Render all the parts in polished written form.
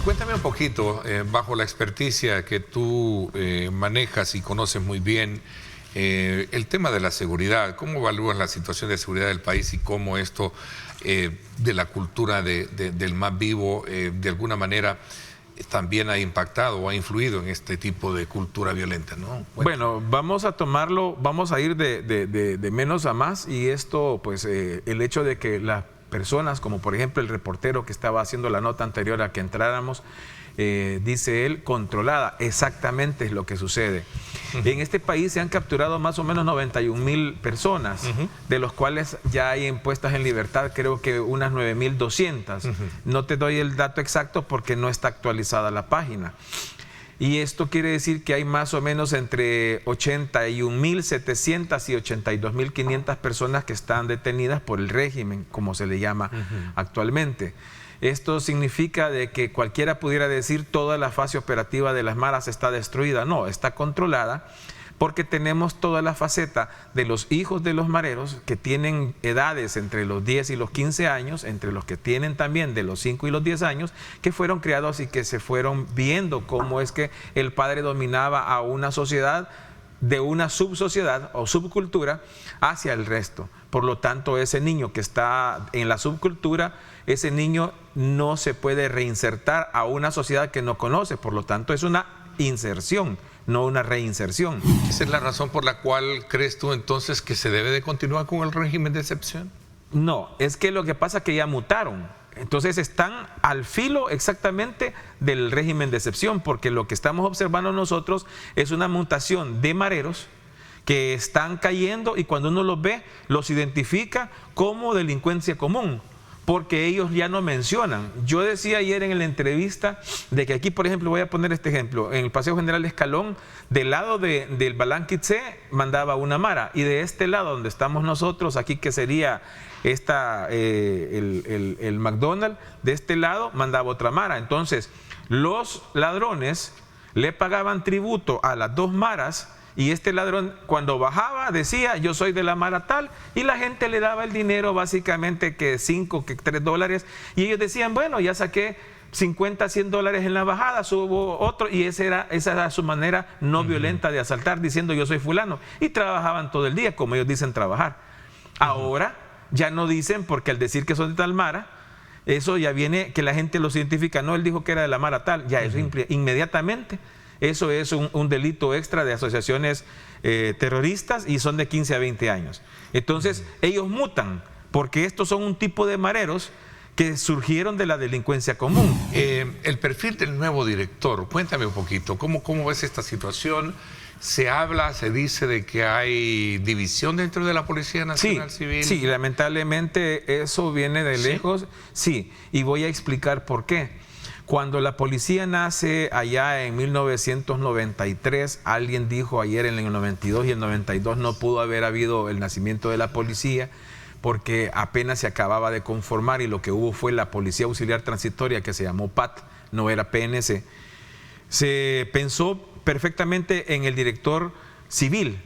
Cuéntame un poquito, bajo la experticia que tú manejas y conoces muy bien, el tema de la seguridad. ¿Cómo evalúas la situación de seguridad del país y cómo esto de la cultura del más vivo de alguna manera también ha impactado o ha influido en este tipo de cultura violenta, ¿no? Bueno, vamos a tomarlo, vamos a ir de menos a más, y esto, pues, el hecho de que las personas, como por ejemplo el reportero que estaba haciendo la nota anterior a que entráramos, dice él, controlada, exactamente es lo que sucede. En este país se han capturado más o menos 91,000 personas, de los cuales ya hay impuestas en libertad creo que unas 9,200. No te doy el dato exacto porque no está actualizada la página. Y esto quiere decir que hay más o menos entre 81,700 y 82,500 personas que están detenidas por el régimen, como se le llama actualmente. Esto significa de que cualquiera pudiera decir toda la fase operativa de las maras está destruida. No, está controlada, porque tenemos toda la faceta de los hijos de los mareros que tienen edades entre los 10 y los 15 años, entre los que tienen también de los 5 y los 10 años, que fueron criados y que se fueron viendo cómo es que el padre dominaba a una sociedad, de una subsociedad o subcultura hacia el resto. Por lo tanto, ese niño que está en la subcultura, ese niño no se puede reinsertar a una sociedad que no conoce. Por lo tanto, es una inserción, no una reinserción. ¿Esa es la razón por la cual crees tú entonces que se debe de continuar con el régimen de excepción? No, es que lo que pasa es que ya mutaron. Entonces están al filo exactamente del régimen de excepción, porque lo que estamos observando nosotros es una mutación de mareros que están cayendo, y cuando uno los ve, los identifica como delincuencia común, porque ellos ya no mencionan. Yo decía ayer en la entrevista de que aquí, por ejemplo, voy a poner este ejemplo, en el Paseo General Escalón, del lado del Balanquitse mandaba una mara, y de este lado donde estamos nosotros, aquí que sería el McDonald's, de este lado mandaba otra mara. Entonces, los ladrones le pagaban tributo a las dos maras, y este ladrón cuando bajaba decía yo soy de la mara tal, y la gente le daba el dinero, básicamente que 5, que 3 dólares, y ellos decían bueno, ya saqué 50, 100 dólares en la bajada, subo otro, y esa era su manera no violenta de asaltar, diciendo yo soy fulano, y trabajaban todo el día como ellos dicen trabajar. Ahora ya no dicen, porque al decir que son de tal mara, eso ya viene que la gente los identifica. No, él dijo que era de la mara tal, ya eso inmediatamente. Eso es un delito extra de asociaciones terroristas, y son de 15 a 20 años. Entonces, ellos mutan, porque estos son un tipo de mareros que surgieron de la delincuencia común. El perfil del nuevo director, cuéntame un poquito, ¿cómo ves esta situación? Se habla, se dice de que hay división dentro de la Policía Nacional Civil. Sí, lamentablemente eso viene de lejos. Sí, y voy a explicar por qué. Cuando la policía nace allá en 1993, alguien dijo ayer en el 92 y el 92 no pudo haber habido el nacimiento de la policía, porque apenas se acababa de conformar, y lo que hubo fue la Policía Auxiliar Transitoria, que se llamó PAT, no era PNC. Se pensó perfectamente en el director civil,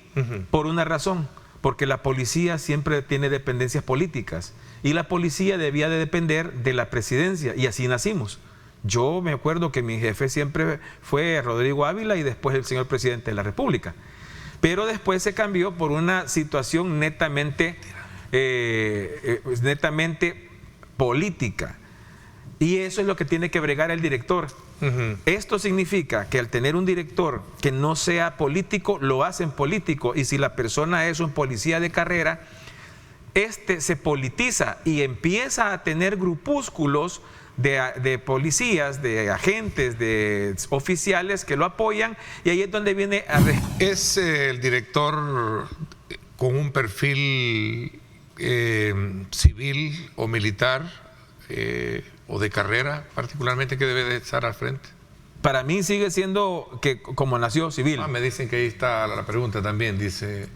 por una razón, porque la policía siempre tiene dependencias políticas, y la policía debía de depender de la presidencia, y así nacimos. Yo me acuerdo que mi jefe siempre fue Rodrigo Ávila, y después el señor presidente de la República. Pero después se cambió por una situación netamente política. Y eso es lo que tiene que bregar el director. Esto significa que al tener un director que no sea político, lo hacen político. Y si la persona es un policía de carrera, se politiza y empieza a tener grupúsculos de policías, de agentes, de oficiales que lo apoyan, y ahí es donde viene ¿Es el director con un perfil civil o militar o de carrera particularmente que debe de estar al frente? Para mí sigue siendo que como nació civil. Me dicen que ahí está la pregunta también, dice...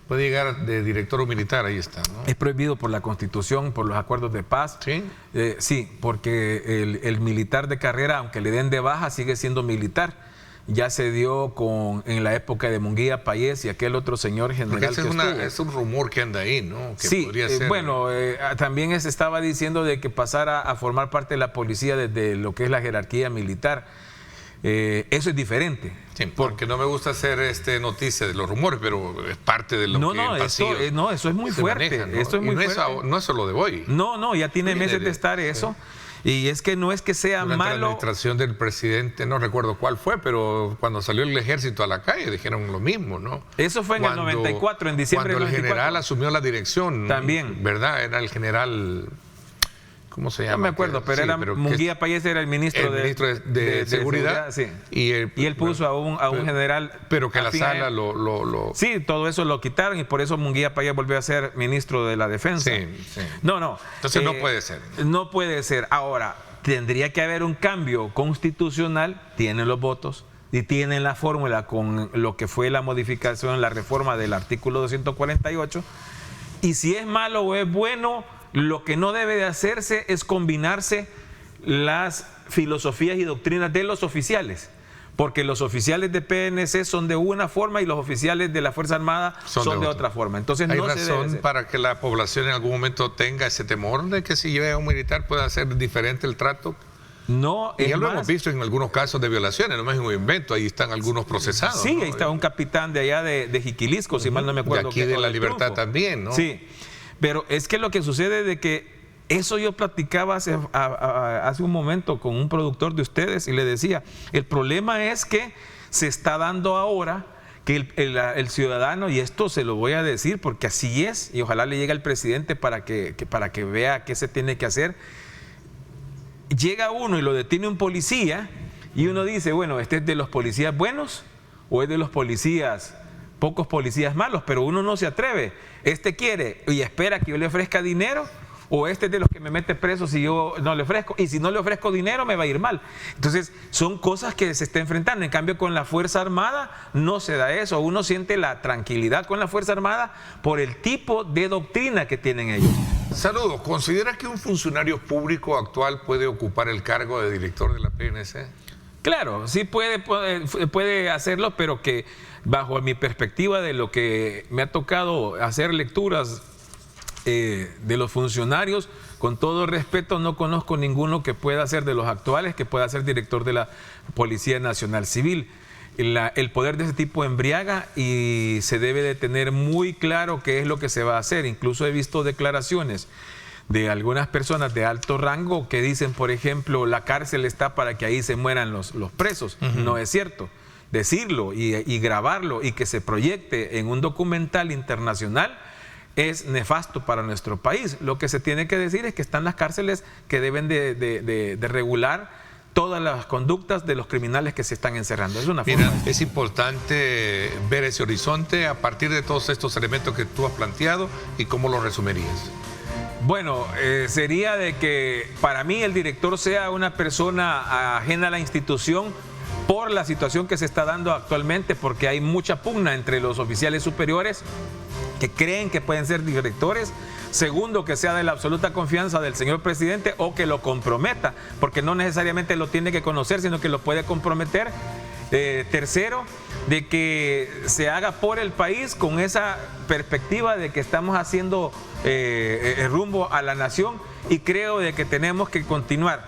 Puede llegar de director o militar, ahí está, ¿no? Es prohibido por la Constitución, por los acuerdos de paz. ¿Sí? Sí, porque el militar de carrera, aunque le den de baja, sigue siendo militar. ya se dio en la época de Munguía Payés y aquel otro señor general que es un rumor que anda ahí, ¿no? Que sí, podría ser... bueno, también se estaba diciendo de que pasara a formar parte de la policía desde lo que es la jerarquía militar. Eso es diferente. Sí, porque no me gusta hacer noticia de los rumores, pero es parte de lo que eso es muy fuerte. Maneja, ¿no? Esto es muy fuerte. No es solo de hoy. No, ya tiene meses de estar eso. Y es que no es que sea durante malo. la administración del presidente, no recuerdo cuál fue, pero cuando salió el ejército a la calle dijeron lo mismo, ¿no? Eso fue en el 94, en diciembre del 94. Cuando el general asumió la dirección. También. ¿Verdad? Era el general... ¿Cómo se llama? No me acuerdo, pero Munguía Payés era el ministro de Seguridad. Sí. Y él puso a un general. Pero que la sala Sí, todo eso lo quitaron y por eso Munguía Payés volvió a ser ministro de la Defensa. Sí. No. Entonces no puede ser. No puede ser. Ahora, tendría que haber un cambio constitucional, tienen los votos y tienen la fórmula con lo que fue la modificación, la reforma del artículo 248. Y si es malo o es bueno, lo que no debe de hacerse es combinarse las filosofías y doctrinas de los oficiales, porque los oficiales de PNC son de una forma y los oficiales de la Fuerza Armada son de otra forma. Entonces ¿hay no razón para que la población en algún momento tenga ese temor de que si llega un militar pueda ser diferente el trato? No, y ya lo hemos visto en algunos casos de violaciones, no es un invento, ahí están algunos procesados. Sí, ¿no? ahí está un capitán de allá de Jiquilisco, si mal no me acuerdo. De aquí de La Libertad también, ¿no? Sí. Pero es que lo que sucede es de que eso yo platicaba hace un momento con un productor de ustedes y le decía, el problema es que se está dando ahora que el ciudadano, y esto se lo voy a decir porque así es, y ojalá le llegue al presidente para que vea qué se tiene que hacer. Llega uno y lo detiene un policía y uno dice, bueno, ¿este es de los policías buenos o es de los policías... pocos policías malos, pero uno no se atreve? ¿Este quiere y espera que yo le ofrezca dinero? ¿O este es de los que me mete preso si yo no le ofrezco? Y si no le ofrezco dinero me va a ir mal. Entonces son cosas que se está enfrentando. En cambio con la Fuerza Armada no se da eso. Uno siente la tranquilidad con la Fuerza Armada por el tipo de doctrina que tienen ellos. Saludos. ¿Considera que un funcionario público actual puede ocupar el cargo de director de la PNC? Claro, sí puede hacerlo, pero que bajo mi perspectiva de lo que me ha tocado hacer lecturas de los funcionarios, con todo respeto, no conozco ninguno que pueda ser de los actuales, que pueda ser director de la Policía Nacional Civil. El poder de ese tipo embriaga y se debe de tener muy claro qué es lo que se va a hacer. Incluso he visto declaraciones de algunas personas de alto rango que dicen, por ejemplo, la cárcel está para que ahí se mueran los presos. No es cierto. Decirlo y grabarlo y que se proyecte en un documental internacional es nefasto para nuestro país. Lo que se tiene que decir es que están las cárceles que deben de regular todas las conductas de los criminales que se están encerrando. Es una forma. Mira, es importante ver ese horizonte a partir de todos estos elementos que tú has planteado. ¿Y cómo lo resumirías? Bueno, sería de que para mí el director sea una persona ajena a la institución por la situación que se está dando actualmente, porque hay mucha pugna entre los oficiales superiores que creen que pueden ser directores. Segundo, que sea de la absoluta confianza del señor presidente o que lo comprometa, porque no necesariamente lo tiene que conocer, sino que lo puede comprometer. Tercero, de que se haga por el país con esa perspectiva de que estamos haciendo rumbo a la nación, y creo de que tenemos que continuar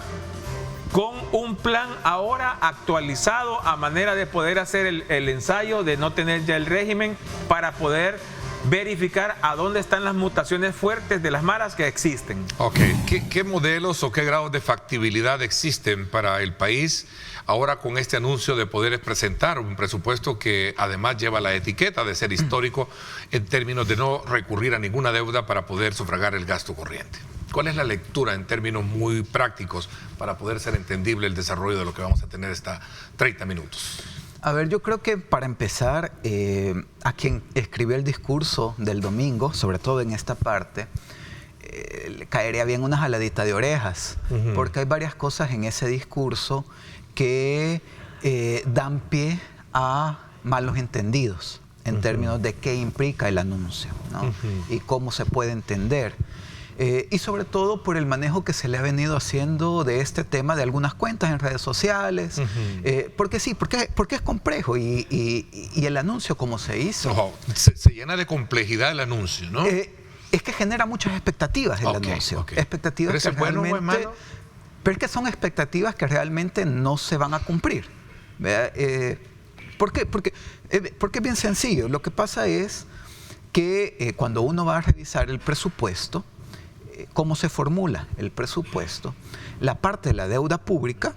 con un plan ahora actualizado a manera de poder hacer el ensayo de no tener ya el régimen para poder verificar a dónde están las mutaciones fuertes de las maras que existen. Ok, ¿Qué modelos o qué grados de factibilidad existen para el país ahora con este anuncio de poder presentar un presupuesto que además lleva la etiqueta de ser histórico en términos de no recurrir a ninguna deuda para poder sufragar el gasto corriente? ¿Cuál es la lectura en términos muy prácticos para poder ser entendible el desarrollo de lo que vamos a tener hasta 30 minutos? A ver, yo creo que para empezar, a quien escribió el discurso del domingo, sobre todo en esta parte, le caería bien una jaladita de orejas, porque hay varias cosas en ese discurso que dan pie a malos entendidos en términos de qué implica el anuncio, ¿no? Y cómo se puede entender. Y sobre todo por el manejo que se le ha venido haciendo de este tema de algunas cuentas en redes sociales. Porque sí, porque es complejo y el anuncio como se hizo... Ojo, se llena de complejidad el anuncio, ¿no? Es que genera muchas expectativas el anuncio. Expectativas. ¿Pero eso es bueno o es malo? Pero es que son expectativas que realmente no se van a cumplir. ¿Por qué? Porque es bien sencillo. Lo que pasa es que cuando uno va a revisar el presupuesto, cómo se formula el presupuesto, la parte de la deuda pública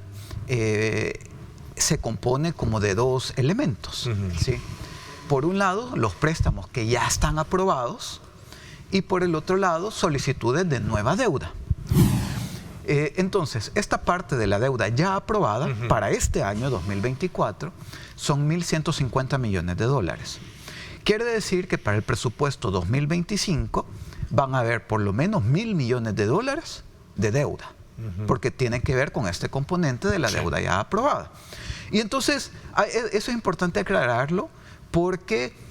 se compone como de dos elementos. ¿Sí? Por un lado, los préstamos que ya están aprobados y por el otro lado, solicitudes de nueva deuda. Entonces, esta parte de la deuda ya aprobada para este año 2024 son 1.150 millones de dólares. Quiere decir que para el presupuesto 2025 van a haber por lo menos 1.000 millones de dólares de deuda, porque tiene que ver con este componente de la deuda ya aprobada. Y entonces, eso es importante aclararlo porque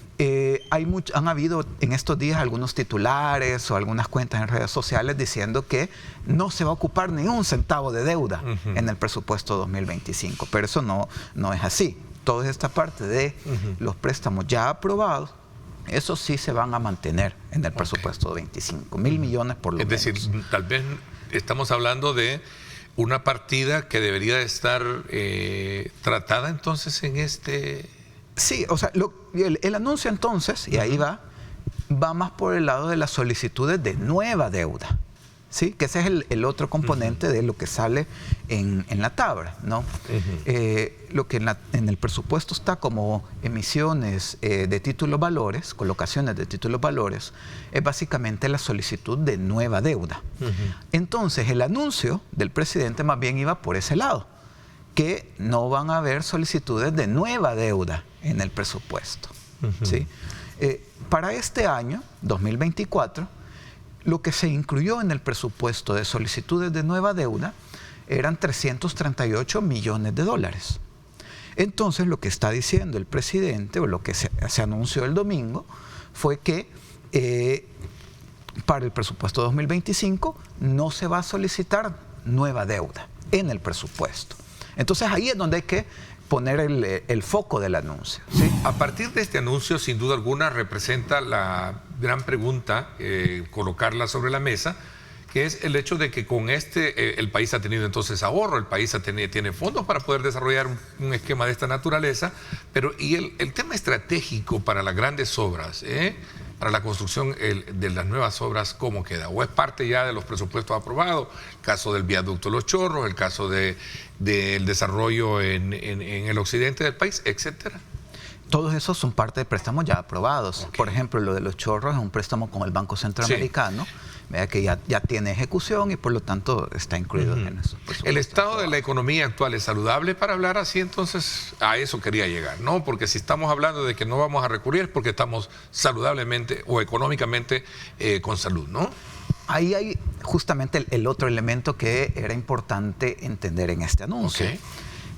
han habido en estos días algunos titulares o algunas cuentas en redes sociales diciendo que no se va a ocupar ni un centavo de deuda en el presupuesto 2025, pero eso no es así. Toda esta parte de los préstamos ya aprobados, eso sí se van a mantener en el presupuesto 25, 1.000 millones por lo menos. Es decir, tal vez estamos hablando de una partida que debería estar tratada entonces en este... Sí, o sea, el anuncio entonces, y ahí va más por el lado de las solicitudes de nueva deuda, ¿sí? Que ese es el otro componente de lo que sale en la tabla, ¿no? Lo que en el presupuesto está como emisiones de títulos valores, colocaciones de títulos valores, es básicamente la solicitud de nueva deuda. Entonces, el anuncio del presidente más bien iba por ese lado, que no van a haber solicitudes de nueva deuda en el presupuesto. ¿Sí? Para este año, 2024, lo que se incluyó en el presupuesto de solicitudes de nueva deuda eran 338 millones de dólares. Entonces, lo que está diciendo el presidente, o lo que se anunció el domingo, fue que para el presupuesto 2025 no se va a solicitar nueva deuda en el presupuesto. Entonces ahí es donde hay que poner el foco del anuncio, ¿sí? A partir de este anuncio, sin duda alguna, representa la gran pregunta, colocarla sobre la mesa, que es el hecho de que con el país ha tenido entonces ahorro, el país tiene fondos para poder desarrollar un esquema de esta naturaleza, pero y el tema estratégico para las grandes obras, para la construcción de las nuevas obras, ¿cómo queda? ¿O es parte ya de los presupuestos aprobados? El caso del viaducto Los Chorros, el caso del desarrollo en el occidente del país, etcétera. Todos esos son parte de préstamos ya aprobados. Okay. Por ejemplo, lo de Los Chorros es un préstamo con el Banco Centroamericano, que ya tiene ejecución y por lo tanto está incluido en eso. ¿El estado de la economía actual es saludable para hablar así? Entonces, a eso quería llegar, ¿no? Porque si estamos hablando de que no vamos a recurrir es porque estamos saludablemente o económicamente con salud, ¿no? Ahí hay justamente el otro elemento que era importante entender en este anuncio. Okay.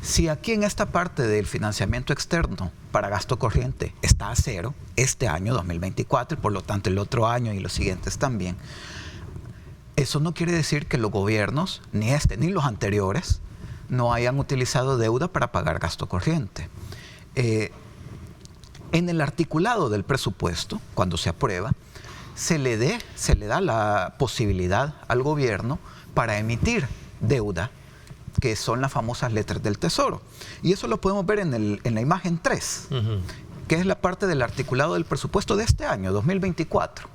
Si aquí en esta parte del financiamiento externo para gasto corriente está a cero este año 2024 y por lo tanto el otro año y los siguientes también, eso no quiere decir que los gobiernos, ni este ni los anteriores, no hayan utilizado deuda para pagar gasto corriente. En el articulado del presupuesto, cuando se aprueba, se le da la posibilidad al gobierno para emitir deuda, que son las famosas letras del Tesoro. Y eso lo podemos ver en la imagen 3, que es la parte del articulado del presupuesto de este año, 2024.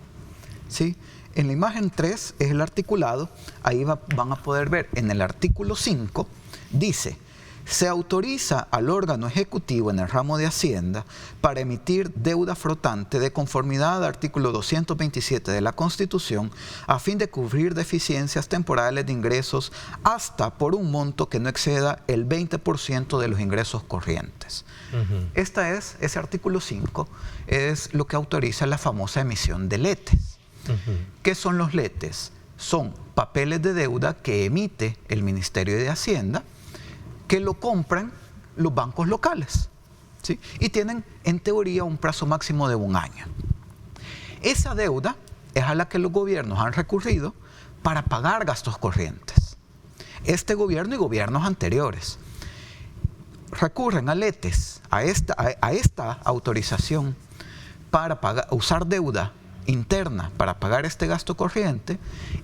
¿Sí? En la imagen 3 es el articulado, ahí van a poder ver en el artículo 5, dice: se autoriza al órgano ejecutivo en el ramo de Hacienda para emitir deuda flotante de conformidad al artículo 227 de la Constitución a fin de cubrir deficiencias temporales de ingresos hasta por un monto que no exceda el 20% de los ingresos corrientes. Ese artículo 5 es lo que autoriza la famosa emisión de letes. ¿Qué son los letes? Son papeles de deuda que emite el Ministerio de Hacienda, que lo compran los bancos locales, ¿sí? Y tienen, en teoría, un plazo máximo de 1 año. Esa deuda es a la que los gobiernos han recurrido para pagar gastos corrientes. Este gobierno y gobiernos anteriores recurren a LETES, a esta autorización para usar deuda interna para pagar este gasto corriente,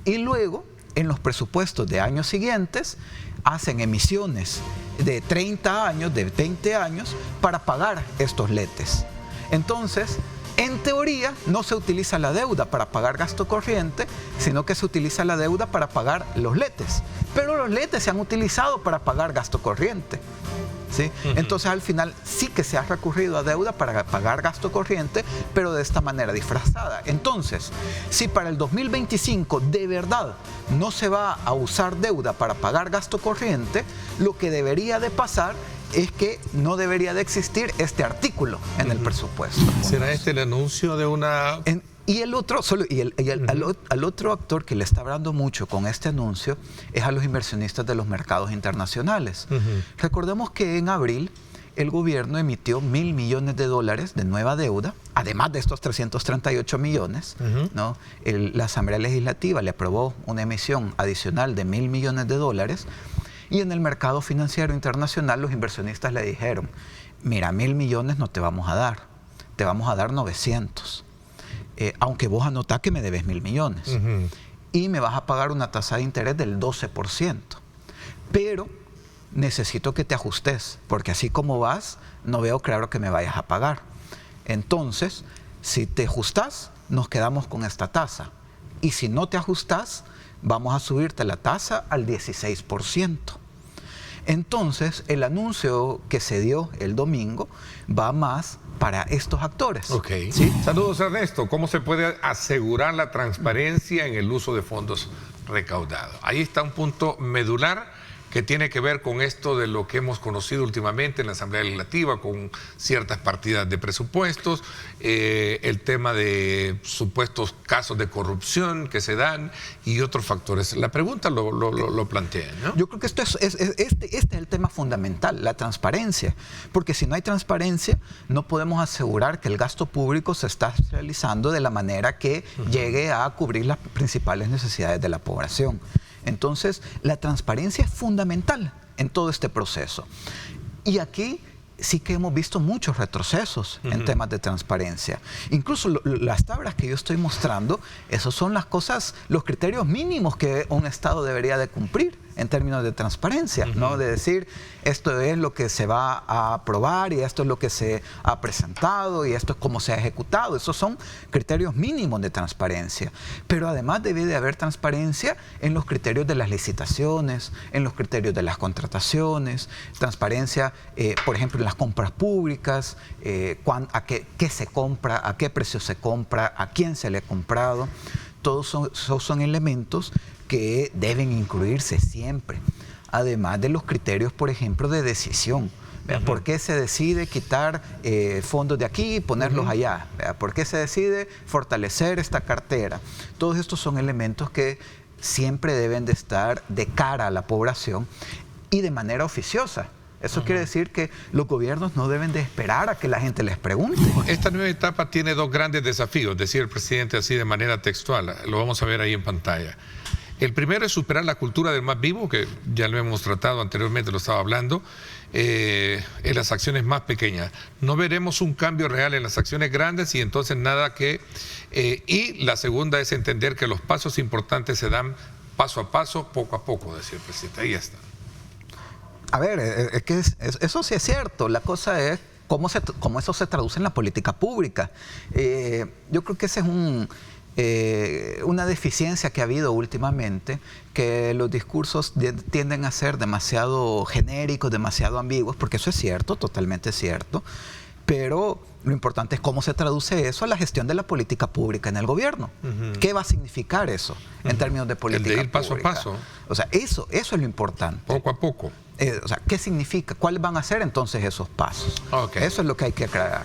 y luego en los presupuestos de años siguientes hacen emisiones de 30 años, de 20 años para pagar estos LETES. Entonces, en teoría, no se utiliza la deuda para pagar gasto corriente, sino que se utiliza la deuda para pagar los LETES. Pero los LETES se han utilizado para pagar gasto corriente, ¿sí? Entonces, al final, sí que se ha recurrido a deuda para pagar gasto corriente, pero de esta manera disfrazada. Entonces, si para el 2025 de verdad no se va a usar deuda para pagar gasto corriente, lo que debería de pasar es que no debería de existir este artículo en el presupuesto. ¿Será este el anuncio de una...? Y el otro, al otro actor que le está hablando mucho con este anuncio es a los inversionistas de los mercados internacionales. Recordemos que en abril el gobierno emitió $1.000 millones de nueva deuda, además de estos 338 millones, ¿no? La Asamblea Legislativa le aprobó una emisión adicional de $1.000 millones, y en el mercado financiero internacional los inversionistas le dijeron: mira, 1.000 millones no te vamos a dar, te vamos a dar 900. Aunque vos anotás que me debes 1.000 millones. Y me vas a pagar una tasa de interés del 12%. Pero necesito que te ajustes, porque así como vas, no veo claro que me vayas a pagar. Entonces, si te ajustas, nos quedamos con esta tasa. Y si no te ajustas, vamos a subirte la tasa al 16%. Entonces, el anuncio que se dio el domingo va más para estos actores. Ok. ¿Sí? Saludos, Ernesto. ¿Cómo se puede asegurar la transparencia en el uso de fondos recaudados? Ahí está un punto medular que tiene que ver con esto de lo que hemos conocido últimamente en la Asamblea Legislativa, con ciertas partidas de presupuestos, el tema de supuestos casos de corrupción que se dan y otros factores. La pregunta lo plantea, ¿no? Yo creo que este es el tema fundamental, la transparencia, porque si no hay transparencia no podemos asegurar que el gasto público se está realizando de la manera que llegue a cubrir las principales necesidades de la población. Entonces, la transparencia es fundamental en todo este proceso. Y aquí sí que hemos visto muchos retrocesos en temas de transparencia. Incluso las tablas que yo estoy mostrando, esos son las cosas, los criterios mínimos que un Estado debería de cumplir en términos de transparencia, ¿no? De decir, esto es lo que se va a aprobar y esto es lo que se ha presentado y esto es cómo se ha ejecutado. Esos son criterios mínimos de transparencia. Pero además debe de haber transparencia en los criterios de las licitaciones, en los criterios de las contrataciones, transparencia, por ejemplo, en las compras públicas, qué se compra, a qué precio se compra, a quién se le ha comprado. Todos son elementos que deben incluirse siempre, además de los criterios, por ejemplo, de decisión. ¿Por qué se decide quitar fondos de aquí y ponerlos allá? ¿Por qué se decide fortalecer esta cartera? Todos estos son elementos que siempre deben de estar de cara a la población y de manera oficiosa. Eso quiere decir que los gobiernos no deben de esperar a que la gente les pregunte. Esta nueva etapa tiene dos grandes desafíos, decía el presidente así de manera textual. Lo vamos a ver ahí en pantalla. El primero es superar la cultura del más vivo, que ya lo hemos tratado anteriormente, lo estaba hablando, en las acciones más pequeñas. No veremos un cambio real en las acciones grandes y entonces nada que... y la segunda es entender que los pasos importantes se dan paso a paso, poco a poco, decía el presidente. Ahí está. A ver, es que eso sí es cierto. La cosa es cómo eso se traduce en la política pública. Yo creo que ese es una deficiencia que ha habido últimamente, que los discursos tienden a ser demasiado genéricos, demasiado ambiguos, porque eso es cierto, totalmente cierto, pero lo importante es cómo se traduce eso a la gestión de la política pública en el gobierno. ¿Qué va a significar eso en términos de política pública? El de ir paso a paso. O sea, eso es lo importante. Poco a poco. O sea, ¿qué significa? ¿Cuáles van a ser entonces esos pasos? Okay. Eso es lo que hay que aclarar.